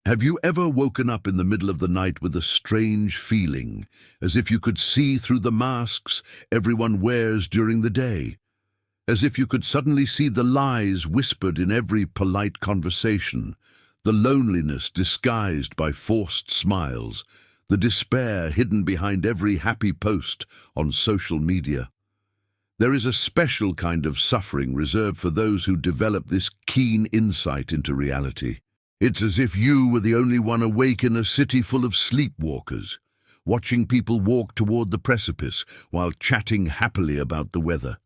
Have you ever woken up in the middle of the night with a strange feeling, as if you could see through the masks everyone wears during the day? As if you could suddenly see the lies whispered in every polite conversation, the loneliness disguised by forced smiles, the despair hidden behind every happy post on social media. There is a special kind of suffering reserved for those who develop this keen insight into reality. It's as if you were the only one awake in a city full of sleepwalkers, watching people walk toward the precipice while chatting happily about the weather.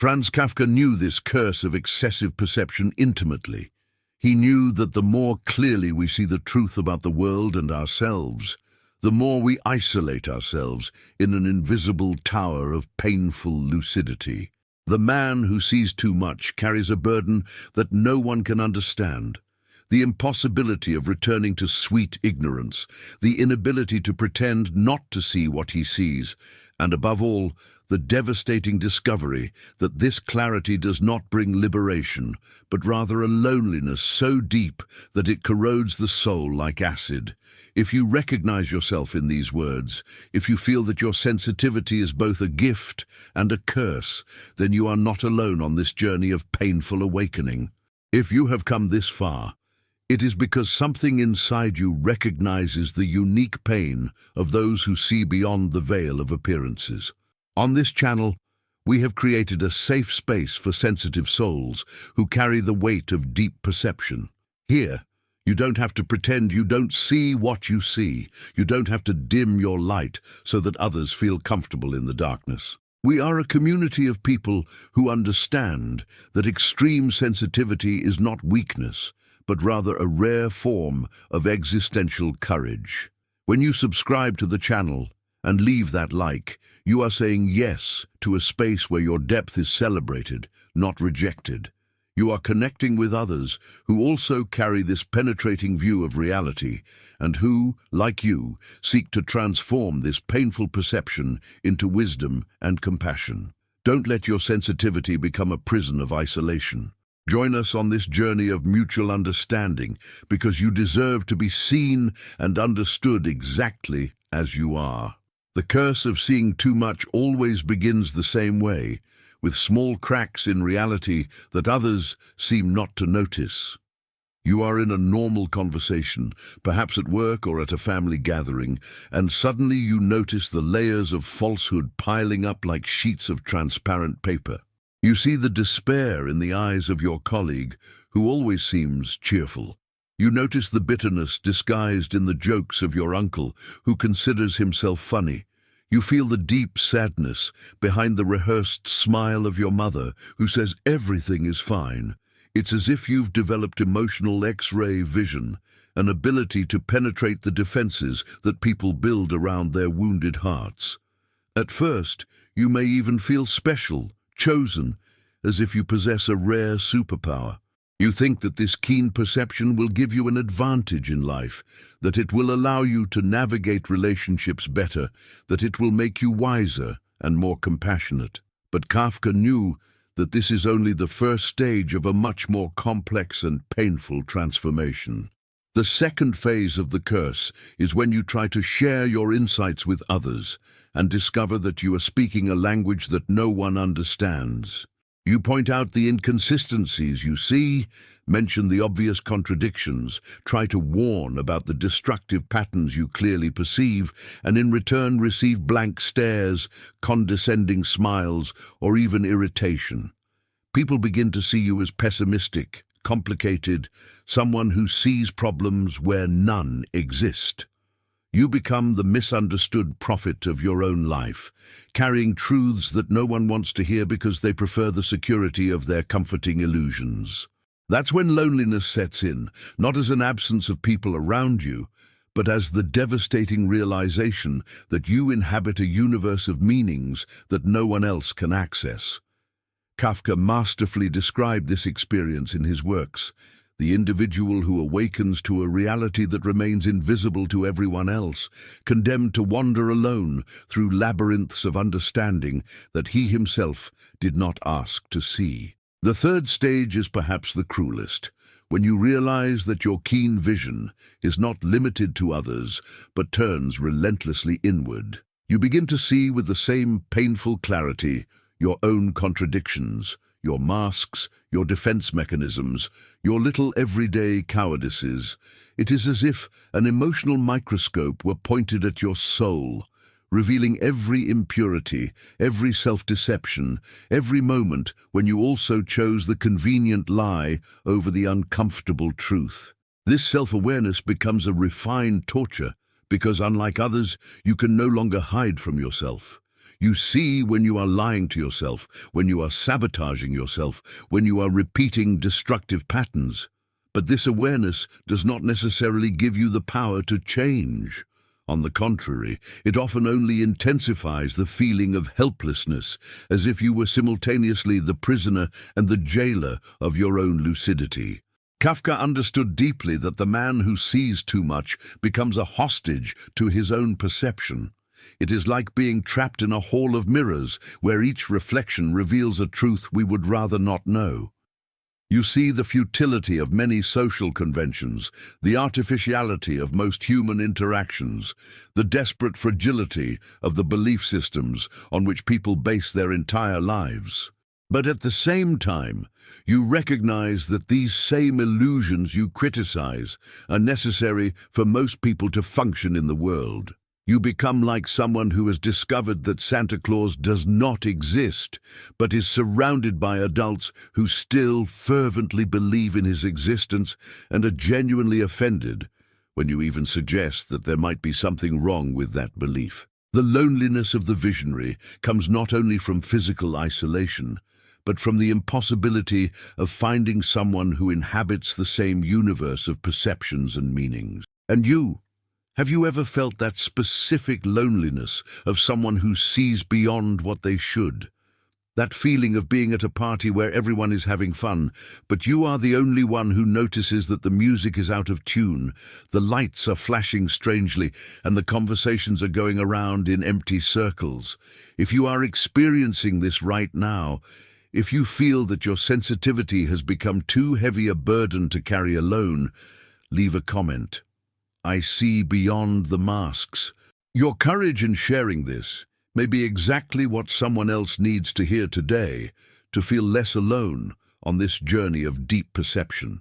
Franz Kafka knew this curse of excessive perception intimately. He knew that the more clearly we see the truth about the world and ourselves, the more we isolate ourselves in an invisible tower of painful lucidity. The man who sees too much carries a burden that no one can understand. The impossibility of returning to sweet ignorance, the inability to pretend not to see what he sees, and above all, the devastating discovery that this clarity does not bring liberation, but rather a loneliness so deep that it corrodes the soul like acid. If you recognize yourself in these words, if you feel that your sensitivity is both a gift and a curse, then you are not alone on this journey of painful awakening. If you have come this far, it is because something inside you recognizes the unique pain of those who see beyond the veil of appearances. On this channel, we have created a safe space for sensitive souls who carry the weight of deep perception. Here, you don't have to pretend you don't see what you see. You don't have to dim your light so that others feel comfortable in the darkness. We are a community of people who understand that extreme sensitivity is not weakness, but rather a rare form of existential courage. When you subscribe to the channel and leave that like, you are saying yes to a space where your depth is celebrated, not rejected. You are connecting with others who also carry this penetrating view of reality and who, like you, seek to transform this painful perception into wisdom and compassion. Don't let your sensitivity become a prison of isolation. Join us on this journey of mutual understanding because you deserve to be seen and understood exactly as you are. The curse of seeing too much always begins the same way, with small cracks in reality that others seem not to notice. You are in a normal conversation, perhaps at work or at a family gathering, and suddenly you notice the layers of falsehood piling up like sheets of transparent paper. You see the despair in the eyes of your colleague, who always seems cheerful. You notice the bitterness disguised in the jokes of your uncle, who considers himself funny. You feel the deep sadness behind the rehearsed smile of your mother, who says everything is fine. It's as if you've developed emotional X-ray vision, an ability to penetrate the defenses that people build around their wounded hearts. At first, you may even feel special, chosen, as if you possess a rare superpower. You think that this keen perception will give you an advantage in life, that it will allow you to navigate relationships better, that it will make you wiser and more compassionate. But Kafka knew that this is only the first stage of a much more complex and painful transformation. The second phase of the curse is when you try to share your insights with others and discover that you are speaking a language that no one understands. You point out the inconsistencies you see, mention the obvious contradictions, try to warn about the destructive patterns you clearly perceive, and in return receive blank stares, condescending smiles, or even irritation. People begin to see you as pessimistic, complicated, someone who sees problems where none exist. You become the misunderstood prophet of your own life, carrying truths that no one wants to hear because they prefer the security of their comforting illusions. That's when loneliness sets in, not as an absence of people around you, but as the devastating realization that you inhabit a universe of meanings that no one else can access. Kafka masterfully described this experience in his works, the individual who awakens to a reality that remains invisible to everyone else, condemned to wander alone through labyrinths of understanding that he himself did not ask to see. The third stage is perhaps the cruelest, when you realize that your keen vision is not limited to others, but turns relentlessly inward. You begin to see with the same painful clarity your own contradictions, your masks, your defense mechanisms, your little everyday cowardices. It is as if an emotional microscope were pointed at your soul, revealing every impurity, every self-deception, every moment when you also chose the convenient lie over the uncomfortable truth. This self-awareness becomes a refined torture because, unlike others, you can no longer hide from yourself. You see when you are lying to yourself, when you are sabotaging yourself, when you are repeating destructive patterns. But this awareness does not necessarily give you the power to change. On the contrary, it often only intensifies the feeling of helplessness, as if you were simultaneously the prisoner and the jailer of your own lucidity. Kafka understood deeply that the man who sees too much becomes a hostage to his own perception. It is like being trapped in a hall of mirrors, where each reflection reveals a truth we would rather not know. You see the futility of many social conventions, the artificiality of most human interactions, the desperate fragility of the belief systems on which people base their entire lives. But at the same time, you recognize that these same illusions you criticize are necessary for most people to function in the world. You become like someone who has discovered that Santa Claus does not exist, but is surrounded by adults who still fervently believe in his existence and are genuinely offended when you even suggest that there might be something wrong with that belief. The loneliness of the visionary comes not only from physical isolation, but from the impossibility of finding someone who inhabits the same universe of perceptions and meanings. And you? Have you ever felt that specific loneliness of someone who sees beyond what they should? That feeling of being at a party where everyone is having fun, but you are the only one who notices that the music is out of tune, the lights are flashing strangely, and the conversations are going around in empty circles. If you are experiencing this right now, if you feel that your sensitivity has become too heavy a burden to carry alone, leave a comment. I see beyond the masks. Your courage in sharing this may be exactly what someone else needs to hear today to feel less alone on this journey of deep perception.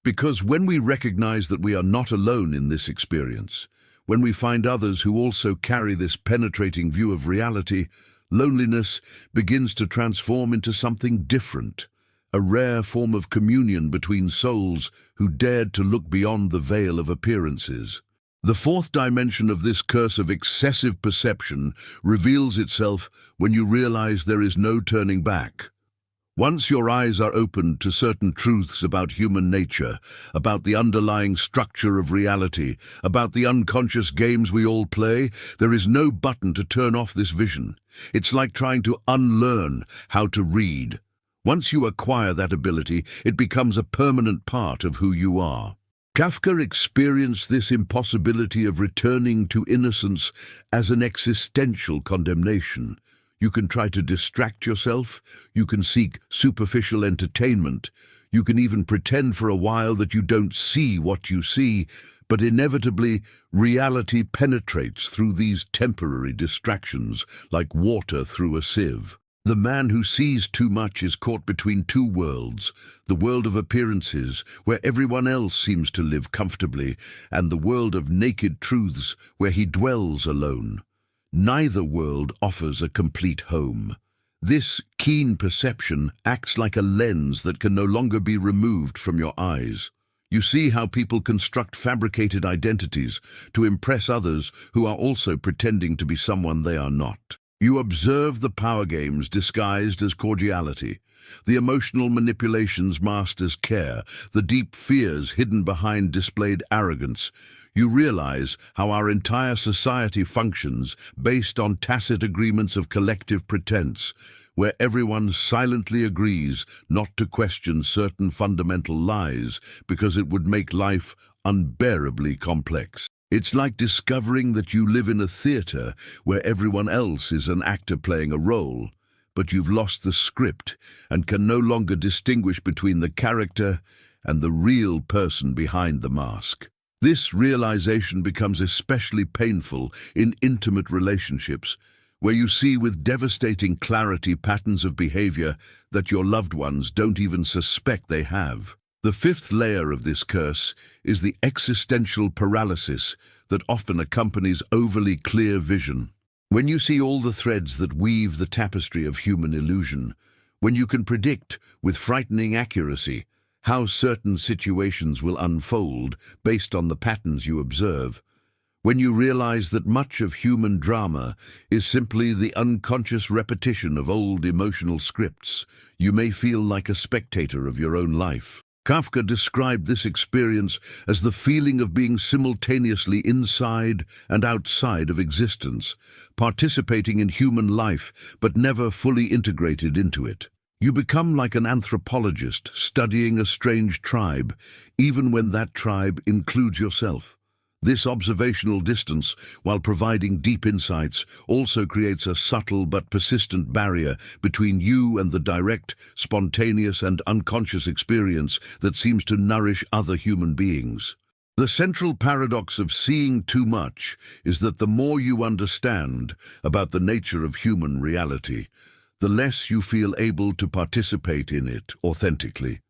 Because when we recognize that we are not alone in this experience, when we find others who also carry this penetrating view of reality, loneliness begins to transform into something different. A rare form of communion between souls who dared to look beyond the veil of appearances. The fourth dimension of this curse of excessive perception reveals itself when you realize there is no turning back. Once your eyes are opened to certain truths about human nature, about the underlying structure of reality, about the unconscious games we all play, there is no button to turn off this vision. It's like trying to unlearn how to read. Once you acquire that ability, it becomes a permanent part of who you are. Kafka experienced this impossibility of returning to innocence as an existential condemnation. You can try to distract yourself, you can seek superficial entertainment, you can even pretend for a while that you don't see what you see, but inevitably, reality penetrates through these temporary distractions like water through a sieve. The man who sees too much is caught between two worlds, the world of appearances, where everyone else seems to live comfortably, and the world of naked truths, where he dwells alone. Neither world offers a complete home. This keen perception acts like a lens that can no longer be removed from your eyes. You see how people construct fabricated identities to impress others who are also pretending to be someone they are not. You observe the power games disguised as cordiality, the emotional manipulations masked as care, the deep fears hidden behind displayed arrogance. You realize how our entire society functions based on tacit agreements of collective pretense, where everyone silently agrees not to question certain fundamental lies because it would make life unbearably complex. It's like discovering that you live in a theater where everyone else is an actor playing a role, but you've lost the script and can no longer distinguish between the character and the real person behind the mask. This realization becomes especially painful in intimate relationships, where you see with devastating clarity patterns of behavior that your loved ones don't even suspect they have. The fifth layer of this curse is the existential paralysis that often accompanies overly clear vision. When you see all the threads that weave the tapestry of human illusion, when you can predict with frightening accuracy how certain situations will unfold based on the patterns you observe, when you realize that much of human drama is simply the unconscious repetition of old emotional scripts, you may feel like a spectator of your own life. Kafka described this experience as the feeling of being simultaneously inside and outside of existence, participating in human life but never fully integrated into it. You become like an anthropologist studying a strange tribe, even when that tribe includes yourself. This observational distance, while providing deep insights, also creates a subtle but persistent barrier between you and the direct, spontaneous and unconscious experience that seems to nourish other human beings. The central paradox of seeing too much is that the more you understand about the nature of human reality, the less you feel able to participate in it authentically.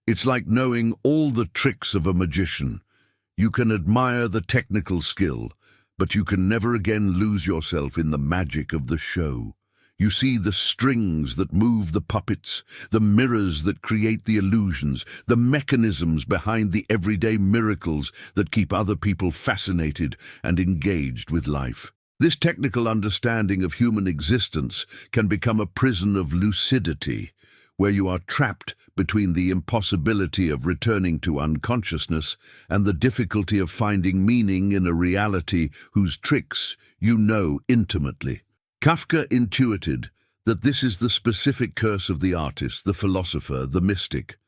It's like knowing all the tricks of a magician. You can admire the technical skill, but you can never again lose yourself in the magic of the show. You see the strings that move the puppets, the mirrors that create the illusions, the mechanisms behind the everyday miracles that keep other people fascinated and engaged with life. This technical understanding of human existence can become a prison of lucidity, where you are trapped between the impossibility of returning to unconsciousness and the difficulty of finding meaning in a reality whose tricks you know intimately. Kafka intuited that this is the specific curse of the artist, the philosopher, the mystic,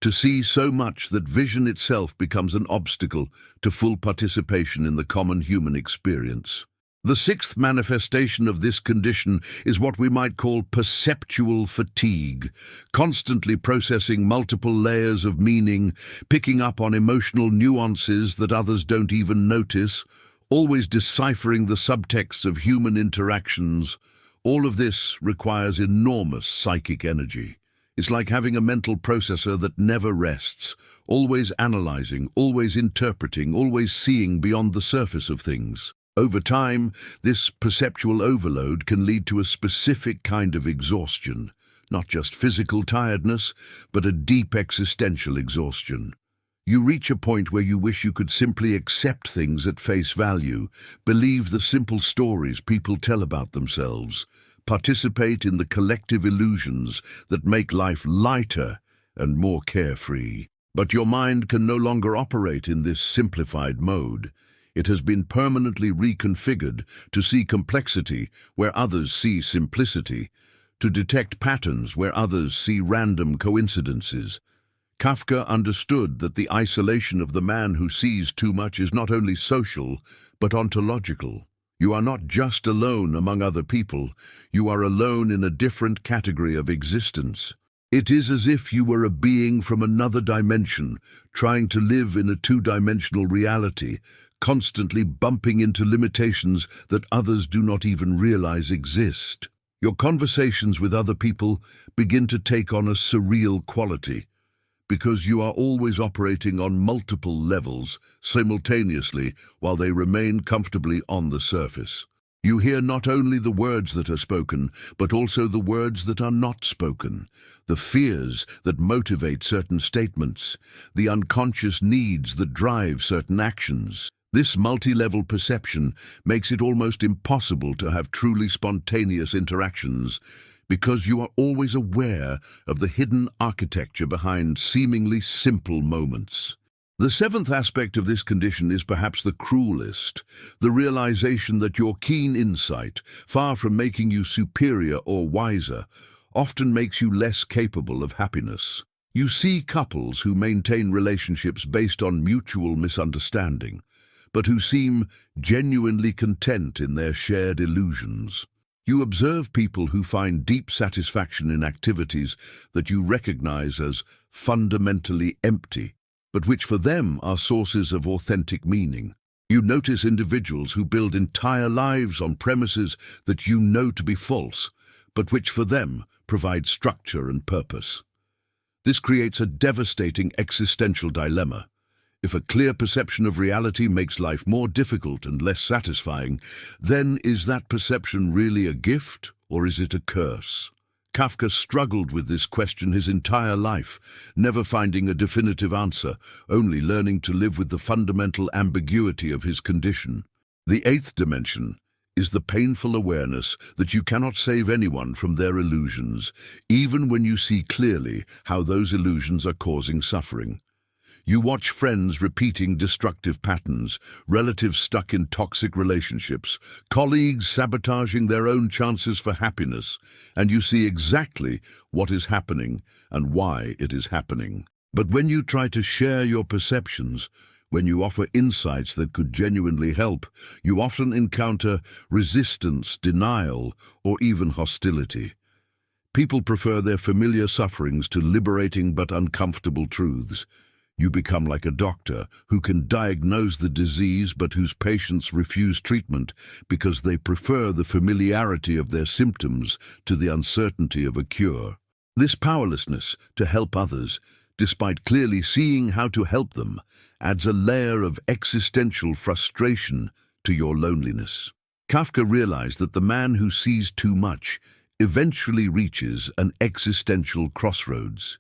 to see so much that vision itself becomes an obstacle to full participation in the common human experience. The sixth manifestation of this condition is what we might call perceptual fatigue, constantly processing multiple layers of meaning, picking up on emotional nuances that others don't even notice, always deciphering the subtexts of human interactions. All of this requires enormous psychic energy. It's like having a mental processor that never rests, always analyzing, always interpreting, always seeing beyond the surface of things. Over time, this perceptual overload can lead to a specific kind of exhaustion, not just physical tiredness, but a deep existential exhaustion. You reach a point where you wish you could simply accept things at face value, believe the simple stories people tell about themselves, participate in the collective illusions that make life lighter and more carefree. But your mind can no longer operate in this simplified mode. It has been permanently reconfigured to see complexity where others see simplicity, to detect patterns where others see random coincidences. Kafka understood that the isolation of the man who sees too much is not only social, but ontological. You are not just alone among other people, you are alone in a different category of existence. It is as if you were a being from another dimension, trying to live in a two-dimensional reality, constantly bumping into limitations that others do not even realize exist. Your conversations with other people begin to take on a surreal quality, because you are always operating on multiple levels simultaneously while they remain comfortably on the surface. You hear not only the words that are spoken, but also the words that are not spoken, the fears that motivate certain statements, the unconscious needs that drive certain actions. This multi-level perception makes it almost impossible to have truly spontaneous interactions, because you are always aware of the hidden architecture behind seemingly simple moments. The seventh aspect of this condition is perhaps the cruelest, the realization that your keen insight, far from making you superior or wiser, often makes you less capable of happiness. You see couples who maintain relationships based on mutual misunderstanding, but who seem genuinely content in their shared illusions. You observe people who find deep satisfaction in activities that you recognize as fundamentally empty, but which for them are sources of authentic meaning. You notice individuals who build entire lives on premises that you know to be false, but which for them provide structure and purpose. This creates a devastating existential dilemma. If a clear perception of reality makes life more difficult and less satisfying, then is that perception really a gift or is it a curse? Kafka struggled with this question his entire life, never finding a definitive answer, only learning to live with the fundamental ambiguity of his condition. The eighth dimension is the painful awareness that you cannot save anyone from their illusions, even when you see clearly how those illusions are causing suffering. You watch friends repeating destructive patterns, relatives stuck in toxic relationships, colleagues sabotaging their own chances for happiness, and you see exactly what is happening and why it is happening. But when you try to share your perceptions, when you offer insights that could genuinely help, you often encounter resistance, denial, or even hostility. People prefer their familiar sufferings to liberating but uncomfortable truths. You become like a doctor who can diagnose the disease but whose patients refuse treatment because they prefer the familiarity of their symptoms to the uncertainty of a cure. This powerlessness to help others, despite clearly seeing how to help them, adds a layer of existential frustration to your loneliness. Kafka realized that the man who sees too much eventually reaches an existential crossroads.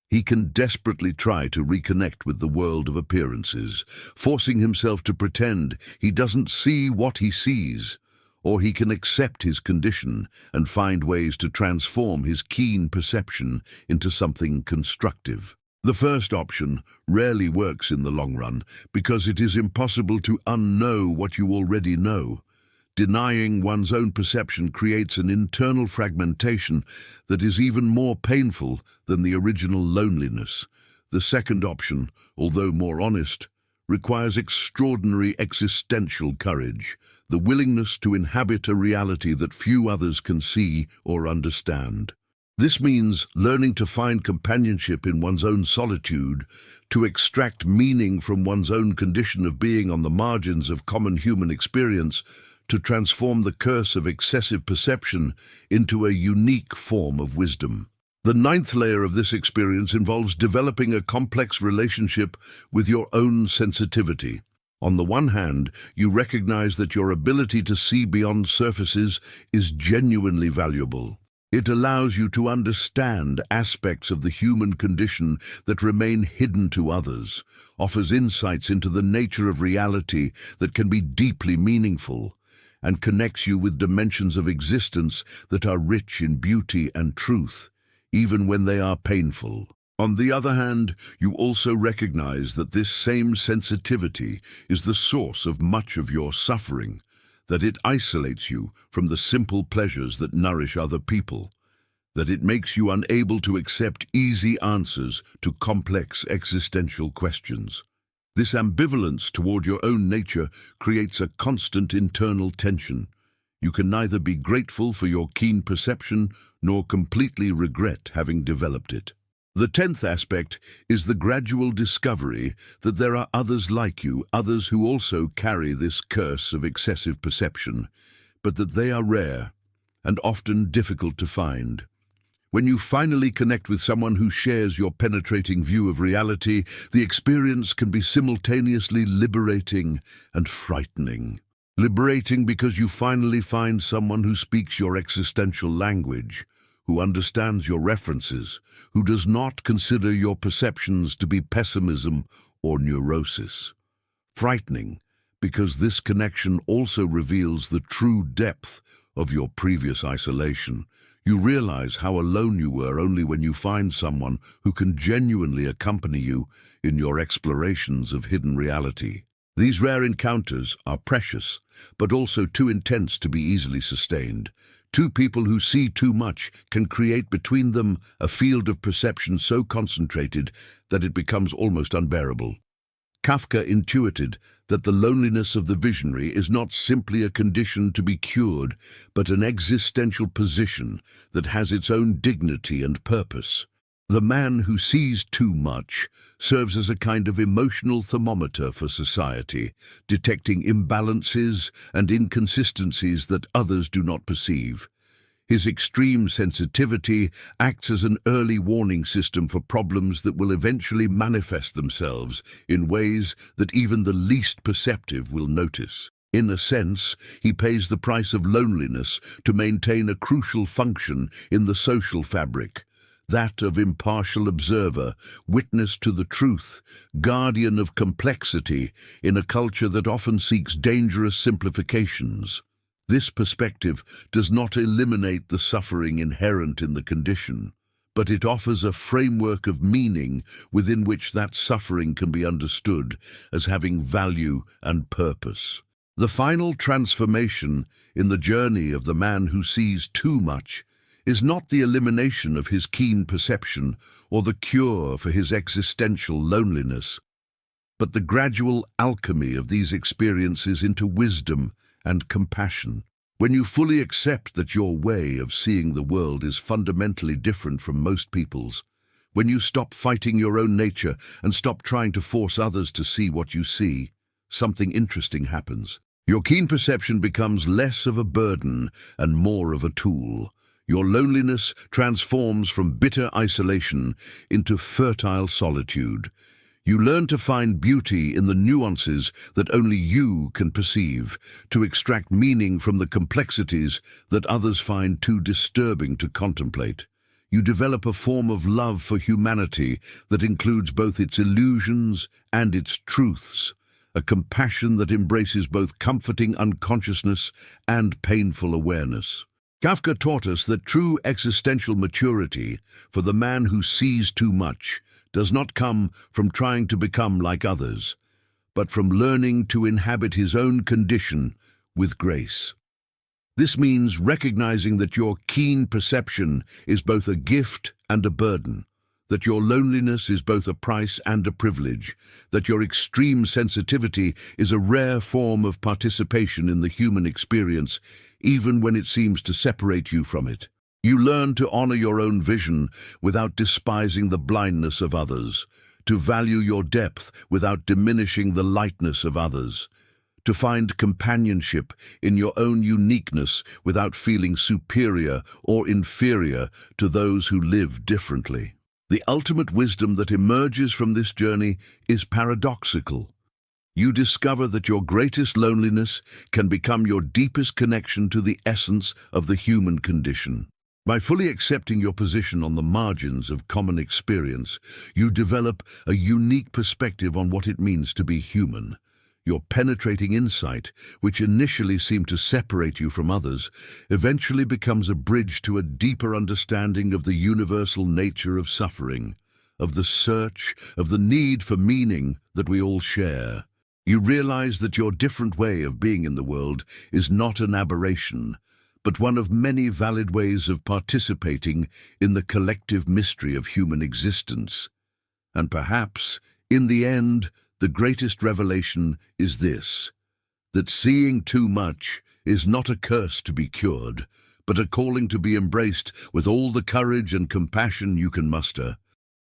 He can desperately try to reconnect with the world of appearances, forcing himself to pretend he doesn't see what he sees, or he can accept his condition and find ways to transform his keen perception into something constructive. The first option rarely works in the long run because it is impossible to unknow what you already know. Denying one's own perception creates an internal fragmentation that is even more painful than the original loneliness. The second option, although more honest, requires extraordinary existential courage, the willingness to inhabit a reality that few others can see or understand. This means learning to find companionship in one's own solitude, to extract meaning from one's own condition of being on the margins of common human experience, to transform the curse of excessive perception into a unique form of wisdom. The ninth layer of this experience involves developing a complex relationship with your own sensitivity. On the one hand, you recognize that your ability to see beyond surfaces is genuinely valuable. It allows you to understand aspects of the human condition that remain hidden to others, offers insights into the nature of reality that can be deeply meaningful, and connects you with dimensions of existence that are rich in beauty and truth, even when they are painful. On the other hand, you also recognize that this same sensitivity is the source of much of your suffering, that it isolates you from the simple pleasures that nourish other people, that it makes you unable to accept easy answers to complex existential questions. This ambivalence toward your own nature creates a constant internal tension. You can neither be grateful for your keen perception nor completely regret having developed it. The 10th aspect is the gradual discovery that there are others like you, others who also carry this curse of excessive perception, but that they are rare and often difficult to find. When you finally connect with someone who shares your penetrating view of reality, the experience can be simultaneously liberating and frightening. Liberating because you finally find someone who speaks your existential language, who understands your references, who does not consider your perceptions to be pessimism or neurosis. Frightening because this connection also reveals the true depth of your previous isolation. You realize how alone you were only when you find someone who can genuinely accompany you in your explorations of hidden reality. These rare encounters are precious, but also too intense to be easily sustained. Two people who see too much can create between them a field of perception so concentrated that it becomes almost unbearable. Kafka intuited that the loneliness of the visionary is not simply a condition to be cured, but an existential position that has its own dignity and purpose. The man who sees too much serves as a kind of emotional thermometer for society, detecting imbalances and inconsistencies that others do not perceive. His extreme sensitivity acts as an early warning system for problems that will eventually manifest themselves in ways that even the least perceptive will notice. In a sense, he pays the price of loneliness to maintain a crucial function in the social fabric, that of impartial observer, witness to the truth, guardian of complexity in a culture that often seeks dangerous simplifications. This perspective does not eliminate the suffering inherent in the condition, but it offers a framework of meaning within which that suffering can be understood as having value and purpose. The final transformation in the journey of the man who sees too much is not the elimination of his keen perception or the cure for his existential loneliness, but the gradual alchemy of these experiences into wisdom and compassion. When you fully accept that your way of seeing the world is fundamentally different from most people's, when you stop fighting your own nature and stop trying to force others to see what you see, something interesting happens. Your keen perception becomes less of a burden and more of a tool. Your loneliness transforms from bitter isolation into fertile solitude. You learn to find beauty in the nuances that only you can perceive, to extract meaning from the complexities that others find too disturbing to contemplate. You develop a form of love for humanity that includes both its illusions and its truths, a compassion that embraces both comforting unconsciousness and painful awareness. Kafka taught us that true existential maturity, for the man who sees too much, does not come from trying to become like others, but from learning to inhabit his own condition with grace. This means recognizing that your keen perception is both a gift and a burden, that your loneliness is both a price and a privilege, that your extreme sensitivity is a rare form of participation in the human experience, even when it seems to separate you from it. You learn to honor your own vision without despising the blindness of others, to value your depth without diminishing the lightness of others, to find companionship in your own uniqueness without feeling superior or inferior to those who live differently. The ultimate wisdom that emerges from this journey is paradoxical. You discover that your greatest loneliness can become your deepest connection to the essence of the human condition. By fully accepting your position on the margins of common experience, you develop a unique perspective on what it means to be human. Your penetrating insight, which initially seemed to separate you from others, eventually becomes a bridge to a deeper understanding of the universal nature of suffering, of the search, of the need for meaning that we all share. You realize that your different way of being in the world is not an aberration, but one of many valid ways of participating in the collective mystery of human existence. And perhaps, in the end, the greatest revelation is this, that seeing too much is not a curse to be cured, but a calling to be embraced with all the courage and compassion you can muster.